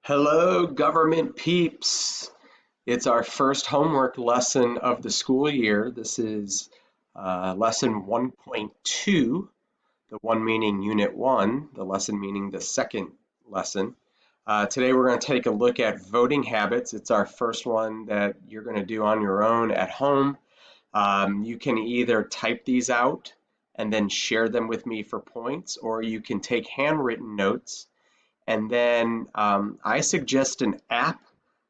Hello, government peeps. It's our first homework lesson of the school year. This is lesson 1.2, the one meaning unit 1, the lesson meaning the second lesson. Today we're going to take a look at voting habits. It's our first one that you're going to do on your own at home. You can either type these out and then share them with me for points, or you can take handwritten notes. And then I suggest an app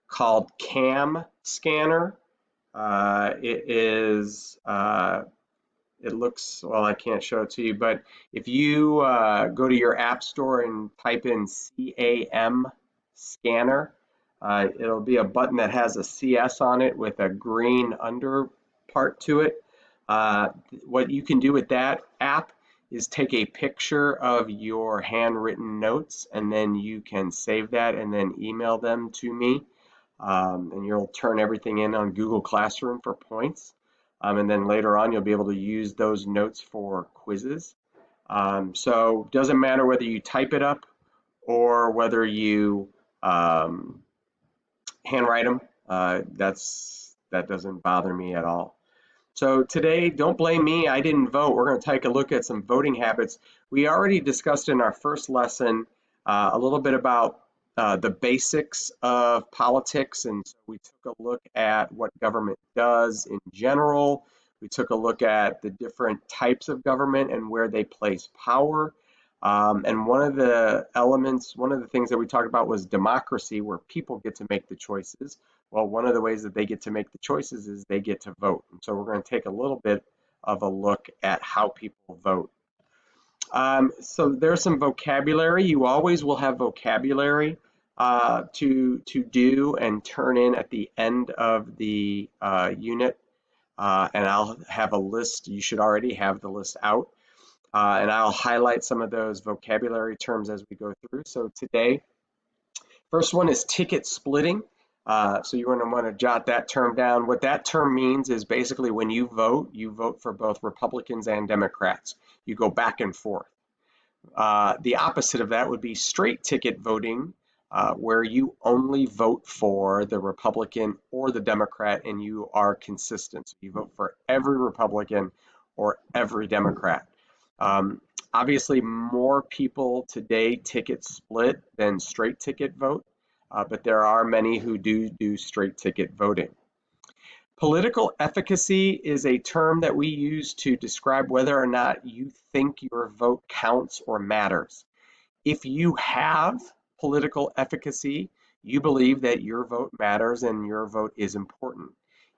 called Cam Scanner. It looks, well, I can't show it to you, but if you go to your app store and type in CAM Scanner, it'll be a button that has a CS on it with a green under part to it. What you can do with that app is take a picture of your handwritten notes, and then you can save that and then email them to me. And you'll turn everything in on Google Classroom for points. And then later on, you'll be able to use those notes for quizzes. So it doesn't matter whether you type it up or whether you handwrite them. That doesn't bother me at all. So today, don't blame me, I didn't vote. We're going to take a look at some voting habits. We already discussed in our first lesson a little bit about the basics of politics, and so we took a look at what government does in general. We took a look at the different types of government and where they place power. And one of the things that we talked about was democracy, where people get to make the choices. Well, one of the ways that they get to make the choices is they get to vote. And so we're going to take a little bit of a look at how people vote. So there's some vocabulary. You always will have vocabulary to do and turn in at the end of the unit. And I'll have a list. You should already have the list out. And I'll highlight some of those vocabulary terms as we go through. So today, first one is ticket splitting. So you're going to want to jot that term down. What that term means is basically when you vote for both Republicans and Democrats. You go back and forth. The opposite of that would be straight ticket voting, where you only vote for the Republican or the Democrat and you are consistent. So you vote for every Republican or every Democrat. Obviously, more people today ticket split than straight ticket vote, but there are many who do straight ticket voting. Political efficacy is a term that we use to describe whether or not you think your vote counts or matters. If you have political efficacy, you believe that your vote matters and your vote is important.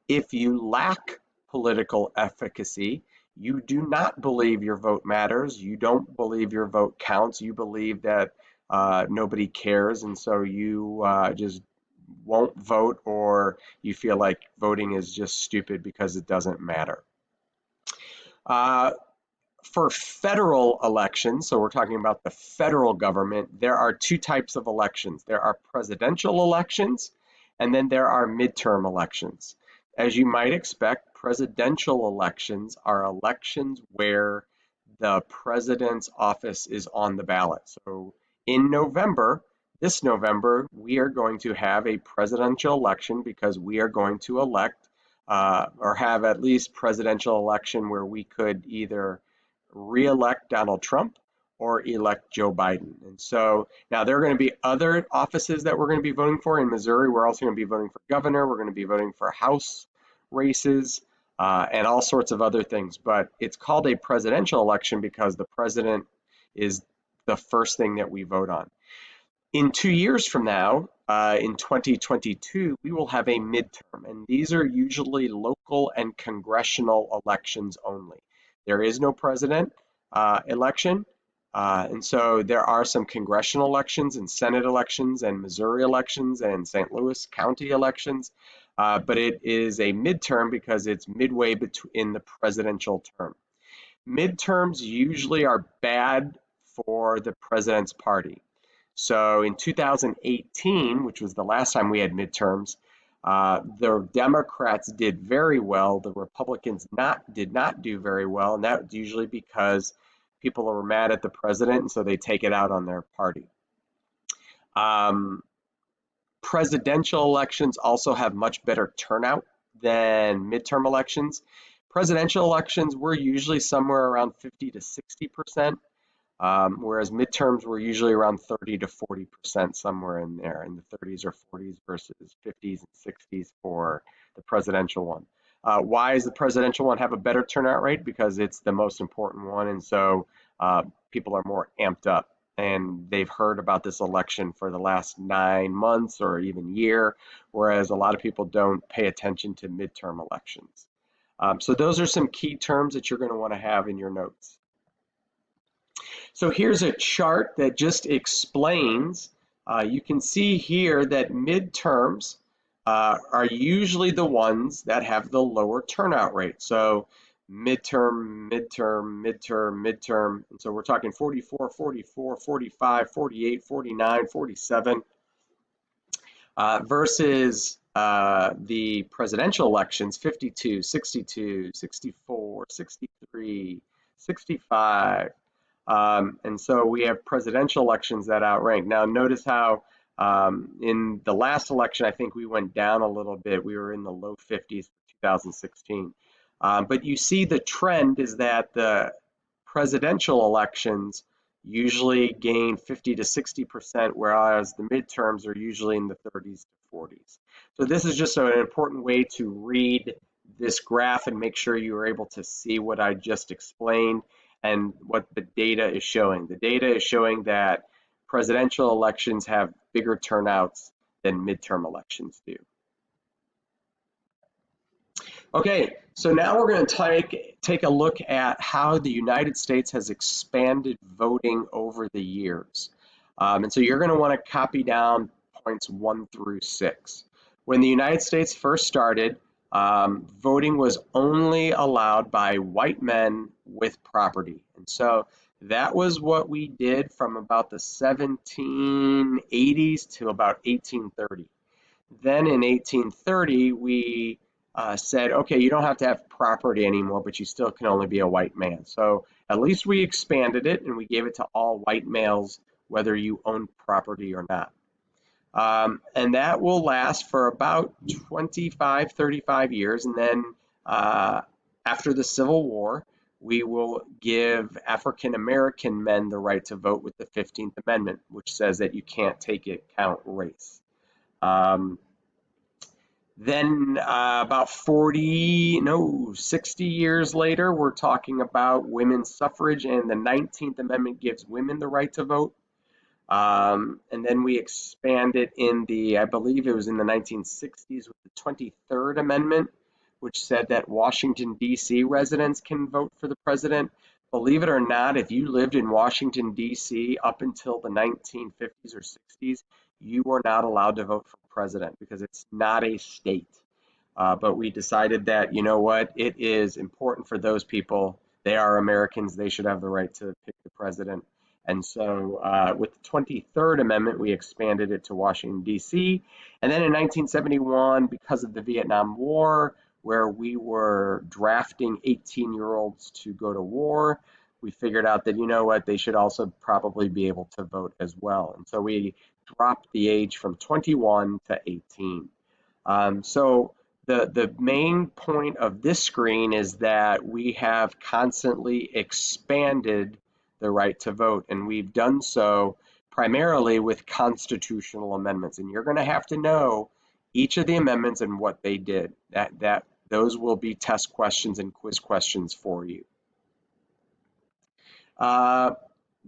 If you lack political efficacy, you do not believe your vote matters. You don't believe your vote counts. You believe that nobody cares, and so you just won't vote, or you feel like voting is just stupid because it doesn't matter. For federal elections, so we're talking about the federal government, there are two types of elections. There are presidential elections, and then there are midterm elections. As you might expect, presidential elections are elections where the president's office is on the ballot. So in November, this November, we are going to have a presidential election because we are going to elect or have at least presidential election where we could either re-elect Donald Trump or elect Joe Biden. And so now there are going to be other offices that we're going to be voting for. In Missouri, we're also going to be voting for governor. We're going to be voting for House races and all sorts of other things. But it's called a presidential election because the president is the first thing that we vote on. In 2 years from now, in 2022, we will have a midterm, and these are usually local and congressional elections only. There is no president election, and so there are some congressional elections and Senate elections and Missouri elections and St. Louis County elections, but it is a midterm because it's midway in the presidential term. Midterms usually are bad for the president's party. So in 2018, which was the last time we had midterms, the Democrats did very well. The Republicans did not do very well, and that's usually because people are mad at the president, and so they take it out on their party. presidential elections also have much better turnout than midterm elections. Presidential elections were usually somewhere around 50 to 60%, whereas midterms were usually around 30 to 40%, somewhere in there, in the 30s or 40s versus 50s and 60s for the presidential one. Why does the presidential one have a better turnout rate? Because it's the most important one, and so people are more amped up, and they've heard about this election for the last 9 months or even year, whereas a lot of people don't pay attention to midterm elections. So those are some key terms that you're going to want to have in your notes. So here's a chart that just explains, you can see here that midterms are usually the ones that have the lower turnout rate. So midterm, midterm, midterm, midterm. And so we're talking 44, 44, 45, 48, 49, 47 versus the presidential elections, 52, 62, 64, 63, 65. And so we have presidential elections that outrank. Now, notice how in the last election, I think we went down a little bit. We were in the low 50s for 2016. But you see the trend is that the presidential elections usually gain 50 to 60%, whereas the midterms are usually in the 30s to 40s. So this is just an important way to read this graph and make sure you are able to see what I just explained and what the data is showing. The data is showing that presidential elections have bigger turnouts than midterm elections do. Okay, so now we're going to take a look at how the United States has expanded voting over the years. And so you're going to want to copy down points 1 through 6. When the United States first started, voting was only allowed by white men with property. And so that was what we did from about the 1780s to about 1830. Then in 1830, we said, okay, you don't have to have property anymore, but you still can only be a white man. So at least we expanded it and we gave it to all white males, whether you own property or not. And that will last for about 25, 35 years. And then after the Civil War, we will give African American men the right to vote with the 15th Amendment, which says that you can't take account race. Then about 60 years later, we're talking about women's suffrage, and the 19th Amendment gives women the right to vote. And then we expanded in I believe it was in the 1960s with the 23rd Amendment, which said that Washington, D.C. residents can vote for the president. Believe it or not, if you lived in Washington, D.C. up until the 1950s or 60s, you were not allowed to vote for president because it's not a state. But we decided that, you know what, it is important for those people. They are Americans. They should have the right to pick the president. And so with the 23rd Amendment, we expanded it to Washington, D.C. And then in 1971, because of the Vietnam War, where we were drafting 18-year-olds to go to war, we figured out that, you know what, they should also probably be able to vote as well. And so we dropped the age from 21 to 18. So the main point of this screen is that we have constantly expanded the right to vote, and we've done so primarily with constitutional amendments. And you're going to have to know each of the amendments and what they did. Those will be test questions and quiz questions for you.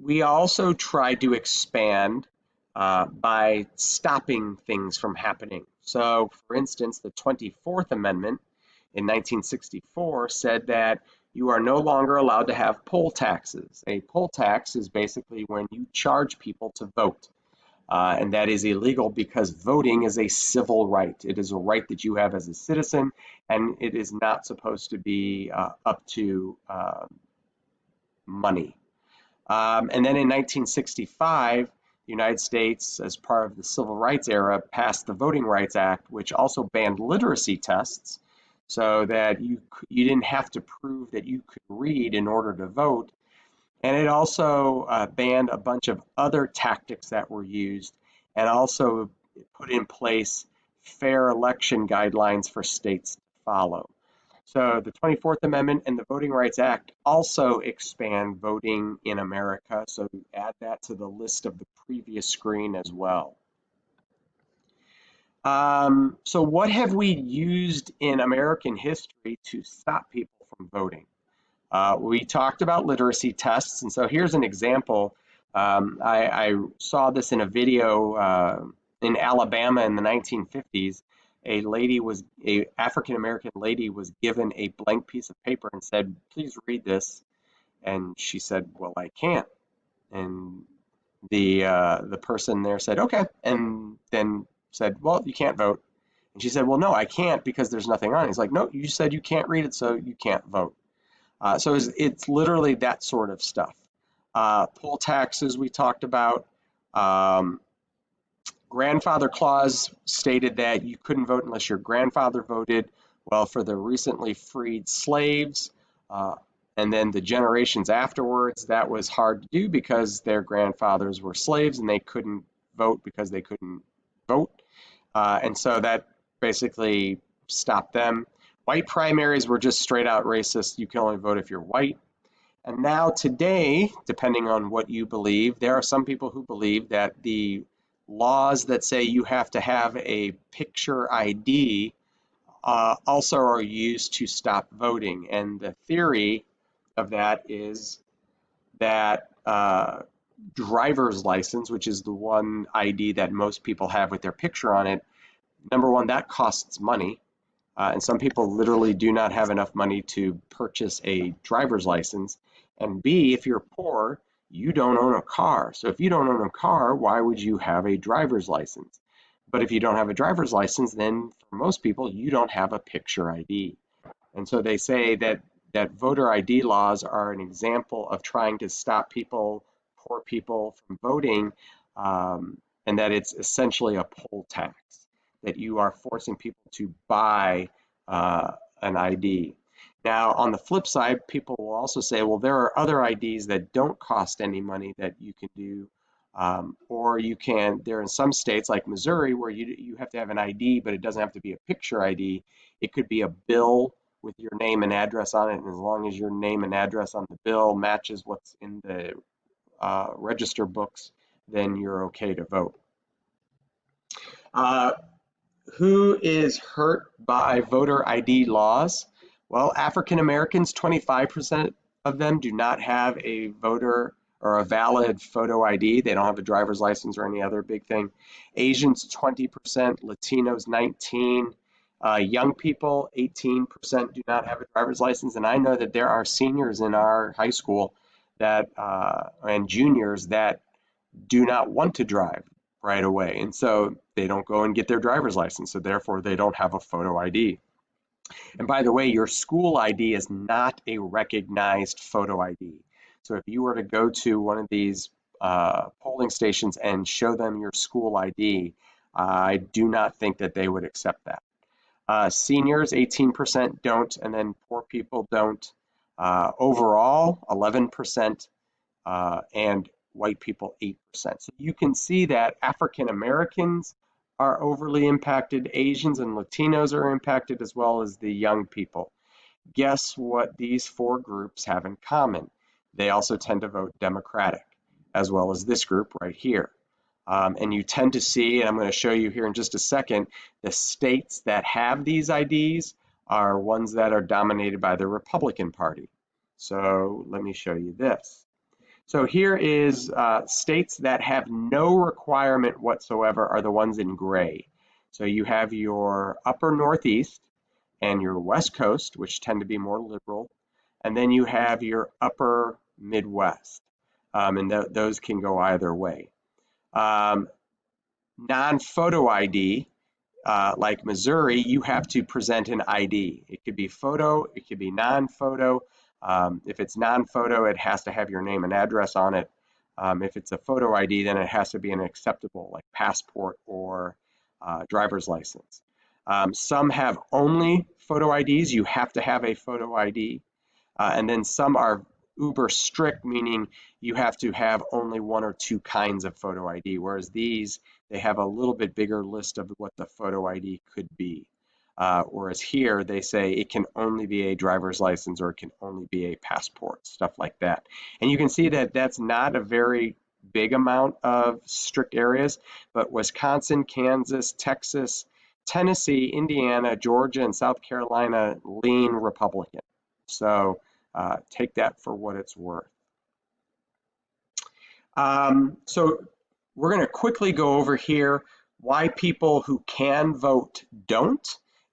We also tried to expand by stopping things from happening. So, for instance, the 24th Amendment in 1964 said that you are no longer allowed to have poll taxes. A poll tax is basically when you charge people to vote. And that is illegal because voting is a civil right. It is a right that you have as a citizen, and it is not supposed to be up to money. And then in 1965, the United States, as part of the Civil Rights era, passed the Voting Rights Act, which also banned literacy tests so that you didn't have to prove that you could read in order to vote. And it also banned a bunch of other tactics that were used. And also put in place fair election guidelines for states to follow. So the 24th Amendment and the Voting Rights Act also expand voting in America. So add that to the list of the previous screen as well. So what have we used in American history to stop people from voting? We talked about literacy tests, and so here's an example. I saw this in a video in Alabama in the 1950s. A African American lady was given a blank piece of paper and said, "Please read this." And she said, "Well, I can't." And the person there said, "Okay," and then said, "Well, you can't vote." And she said, "Well, no, I can't because there's nothing on it." He's like, "No, you said you can't read it, so you can't vote." So it's literally that sort of stuff. Poll taxes we talked about. Grandfather clause stated that you couldn't vote unless your grandfather voted. Well, for the recently freed slaves, and then the generations afterwards, that was hard to do because their grandfathers were slaves and they couldn't vote because they couldn't vote. And so that basically stopped them. White primaries were just straight out racist. You can only vote if you're white. And now today, depending on what you believe, there are some people who believe that the laws that say you have to have a picture ID also are used to stop voting. And the theory of that is that driver's license, which is the one ID that most people have with their picture on it, number one, that costs money. And some people literally do not have enough money to purchase a driver's license. And B, if you're poor, you don't own a car. So if you don't own a car, why would you have a driver's license? But if you don't have a driver's license, then for most people, you don't have a picture ID. And so they say that voter ID laws are an example of trying to stop people, poor people, from voting, and that it's essentially a poll tax, that you are forcing people to buy an ID. Now, on the flip side, people will also say, well, there are other IDs that don't cost any money that you can do, or you can, there are in some states like Missouri where you have to have an ID, but it doesn't have to be a picture ID. It could be a bill with your name and address on it, and as long as your name and address on the bill matches what's in the register books, then you're okay to vote. Who is hurt by voter ID laws? Well, African Americans, 25% of them do not have a voter or a valid photo ID. They don't have a driver's license or any other big thing. Asians, 20%, Latinos, 19%. Young people, 18% do not have a driver's license. And I know that there are seniors in our high school that and juniors that do not want to drive right away. And so they don't go and get their driver's license. So therefore they don't have a photo ID. And by the way, your school ID is not a recognized photo ID. So if you were to go to one of these polling stations and show them your school ID, I do not think that they would accept that. Seniors, 18% don't, and then poor people don't. Overall, 11%, and white people 8%. So you can see that African Americans are overly impacted, Asians and Latinos are impacted, as well as the young people. Guess what these four groups have in common? They also tend to vote Democratic, as well as this group right here. And you tend to see, and I'm going to show you here in just a second, the states that have these IDs are ones that are dominated by the Republican Party. So let me show you this. So here is states that have no requirement whatsoever are the ones in gray. So you have your upper Northeast and your West Coast, which tend to be more liberal, and then you have your upper Midwest, and those can go either way. Non-photo ID, like Missouri, you have to present an ID. It could be photo, it could be non-photo. If it's non-photo, it has to have your name and address on it. If it's a photo ID, then it has to be an acceptable, like passport or driver's license. Some have only photo IDs. You have to have a photo ID. And then some are uber strict, meaning you have to have only one or two kinds of photo ID, whereas these, they have a little bit bigger list of what the photo ID could be. Whereas here they say it can only be a driver's license or it can only be a passport, stuff like that. And you can see that that's not a very big amount of strict areas, but Wisconsin, Kansas, Texas, Tennessee, Indiana, Georgia, and South Carolina lean Republican. So take that for what it's worth. So we're going to quickly go over here why people who can vote don't,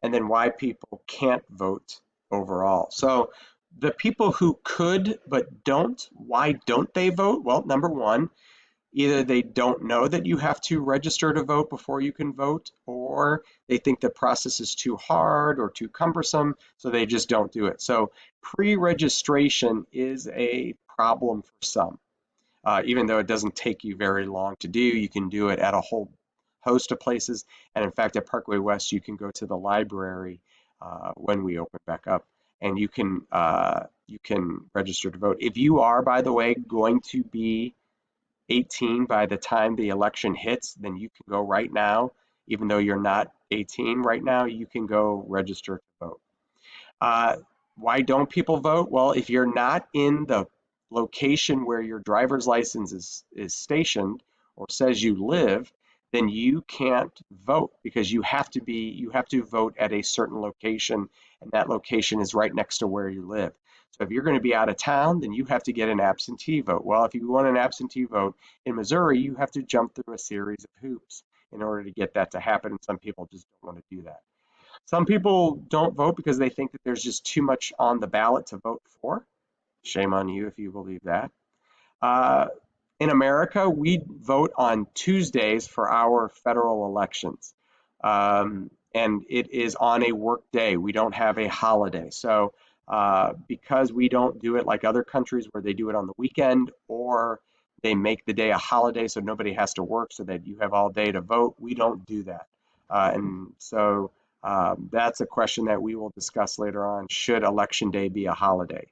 and then why people can't vote overall. So the people who could but don't, why don't they vote? Well, number one, either they don't know that you have to register to vote before you can vote, or they think the process is too hard or too cumbersome, so they just don't do it. So pre-registration is a problem for some. Even though it doesn't take you very long to do, you can do it at a whole host of places. And in fact, at Parkway West, you can go to the library when we open back up, and you can register to vote. If you are, by the way, going to be 18 by the time the election hits, then you can go right now. Even though you're not 18 right now, you can go register to vote. Why don't people vote? Well, if you're not in the location where your driver's license is stationed or says you live, then you can't vote because you have to vote at a certain location, and that location is right next to where you live. So if you're going to be out of town, then you have to get an absentee vote. Well, if you want an absentee vote in Missouri, you have to jump through a series of hoops in order to get that to happen, and some people just don't want to do that. Some people don't vote because they think that there's just too much on the ballot to vote for. Shame on you if you believe that. Uh, in America, we vote on Tuesdays for our federal elections. And it is on a work day. We don't have a holiday. So because we don't do it like other countries where they do it on the weekend, or they make the day a holiday so nobody has to work so that you have all day to vote, we don't do that. And so that's a question that we will discuss later on. Should election day be a holiday?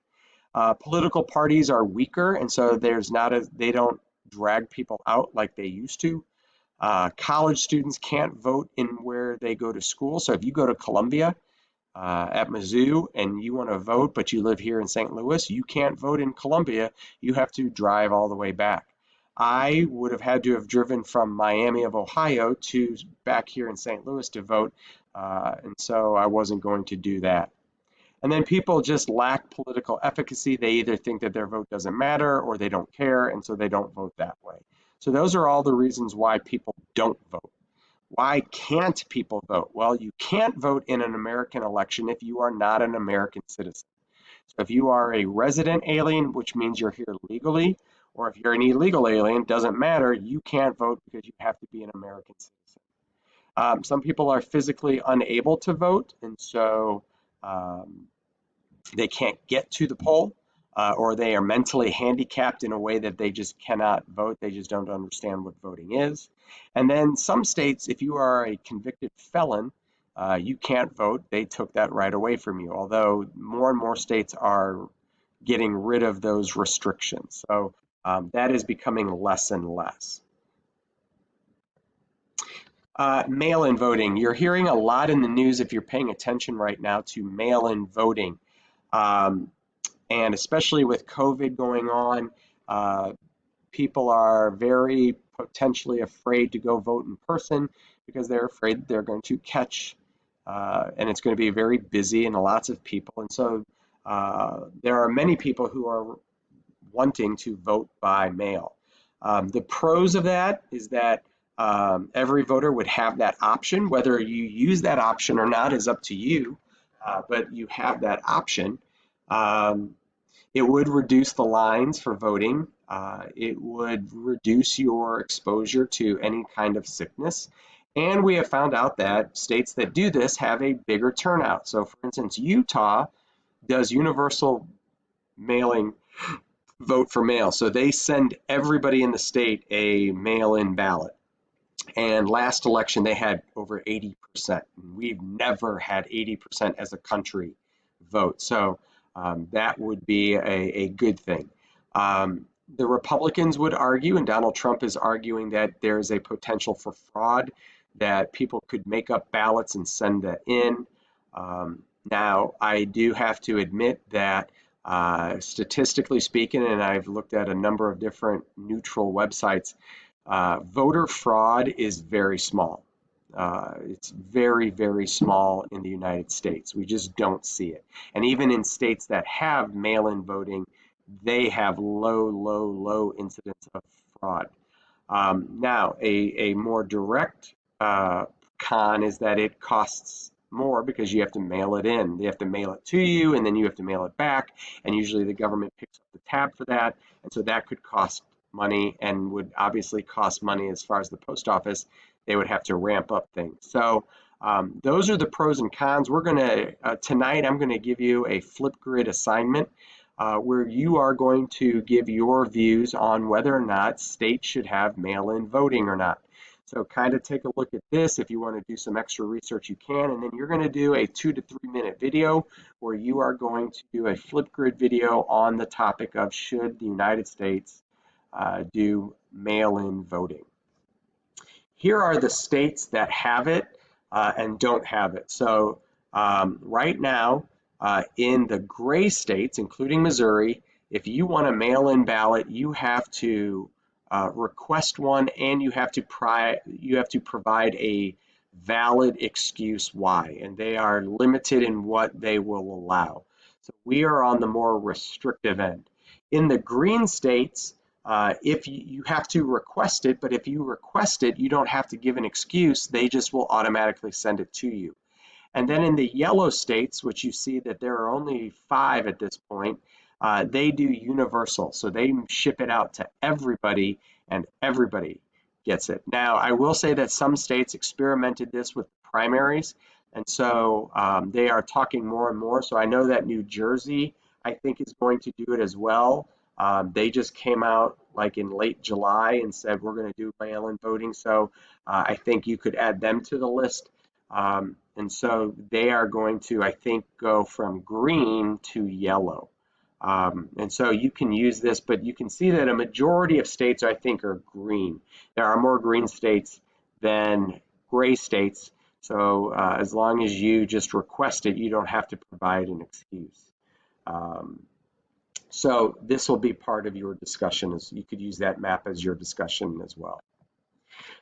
Political parties are weaker, and so they don't drag people out like they used to. College students can't vote in where they go to school. So if you go to Columbia at Mizzou and you want to vote, but you live here in St. Louis, you can't vote in Columbia. You have to drive all the way back. I would have had to have driven from Miami of Ohio to back here in St. Louis to vote, and so I wasn't going to do that. And then people just lack political efficacy. They either think that their vote doesn't matter or they don't care, and so they don't vote that way. So those are all the reasons why people don't vote. Why can't people vote? Well, you can't vote in an American election if you are not an American citizen. So if you are a resident alien, which means you're here legally, or if you're an illegal alien, doesn't matter, you can't vote because you have to be an American citizen. Some people are physically unable to vote, and so they can't get to the poll, or they are mentally handicapped in a way that they just cannot vote. They just don't understand what voting is. And then some states, if you are a convicted felon, you can't vote. They took that right away from you, although more and more states are getting rid of those restrictions. So that is becoming less and less. Mail-in voting. You're hearing a lot in the news, if you're paying attention right now, to mail-in voting. And especially with COVID going on, people are very potentially afraid to go vote in person because they're afraid they're going to catch, and it's going to be very busy and lots of people. And so there are many people who are wanting to vote by mail. The pros of that is that every voter would have that option. Whether you use that option or not is up to you, but you have that option. It would reduce the lines for voting. It would reduce your exposure to any kind of sickness. And we have found out that states that do this have a bigger turnout. So for instance, Utah does universal mailing vote for mail. So they send everybody in the state a mail-in ballot. And last election, they had over 80%. We've never had 80% as a country vote. So That would be a good thing. The Republicans would argue, and Donald Trump is arguing, that there's a potential for fraud, that people could make up ballots and send that in. Now, I do have to admit that statistically speaking, and I've looked at a number of different neutral websites, voter fraud is very small. It's very, very small in the United States. We just don't see it. And even in states that have mail-in voting, they have low incidence of fraud. Now, a more direct con is that it costs more because you have to mail it in. They have to mail it to you, and then you have to mail it back. And usually the government picks up the tab for that. And so that could cost money, and would obviously cost money as far as the post office. They would have to ramp up things. So those are the pros and cons. We're going to, tonight, I'm going to give you a Flipgrid assignment where you are going to give your views on whether or not states should have mail-in voting or not. So kind of take a look at this. If you want to do some extra research, you can. And then you're going to do a 2 to 3 minute video where you are going to do a Flipgrid video on the topic of should the United States do mail-in voting. Here are the states that have it and don't have it. So right now, in the gray states, including Missouri, if you want a mail-in ballot, you have to request one, and you have to provide a valid excuse why, and they are limited in what they will allow. So we are on the more restrictive end. In the green states, if you have to request it, but if you request it, you don't have to give an excuse. They just will automatically send it to you. And then in the yellow states, which you see that there are only 5 at this point, they do universal. So they ship it out to everybody, and everybody gets it. Now, I will say that some states experimented this with primaries, and so they are talking more and more. So I know that New Jersey, I think, is going to do it as well. They just came out like in late July and said, we're going to do mail-in voting. So I think you could add them to the list. And so they are going to, I think, go from green to yellow. And so you can use this, but you can see that a majority of states, I think, are green. There are more green states than gray states. So as long as you just request it, you don't have to provide an excuse. So this will be part of your discussion. As you could use that map as your discussion as well.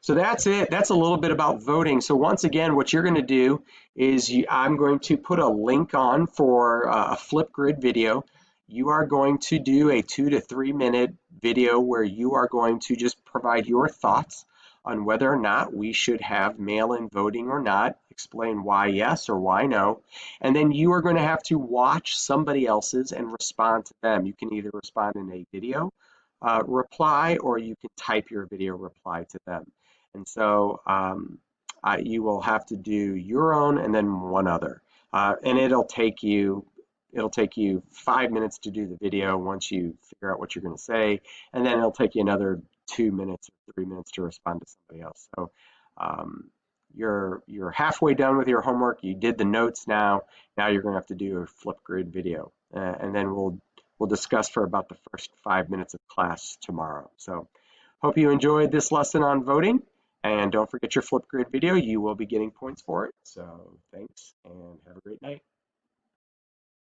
So that's it. That's a little bit about voting. So once again, what you're going to do is I'm going to put a link on for a Flipgrid video. You are going to do a 2 to 3 minute video where you are going to just provide your thoughts on whether or not we should have mail-in voting or not, explain why yes or why no, and then you are going to have to watch somebody else's and respond to them. You can either respond in a video reply, or you can type your video reply to them. And so you will have to do your own and then one other. And it'll take you 5 minutes to do the video once you figure out what you're going to say, and then it'll take you another 2 minutes or 3 minutes to respond to somebody else. So you're halfway done with your homework. You did the notes now. Now you're going to have to do a Flipgrid video, and then we'll discuss for about the first 5 minutes of class tomorrow. So hope you enjoyed this lesson on voting, and don't forget your Flipgrid video. You will be getting points for it. So thanks, and have a great night.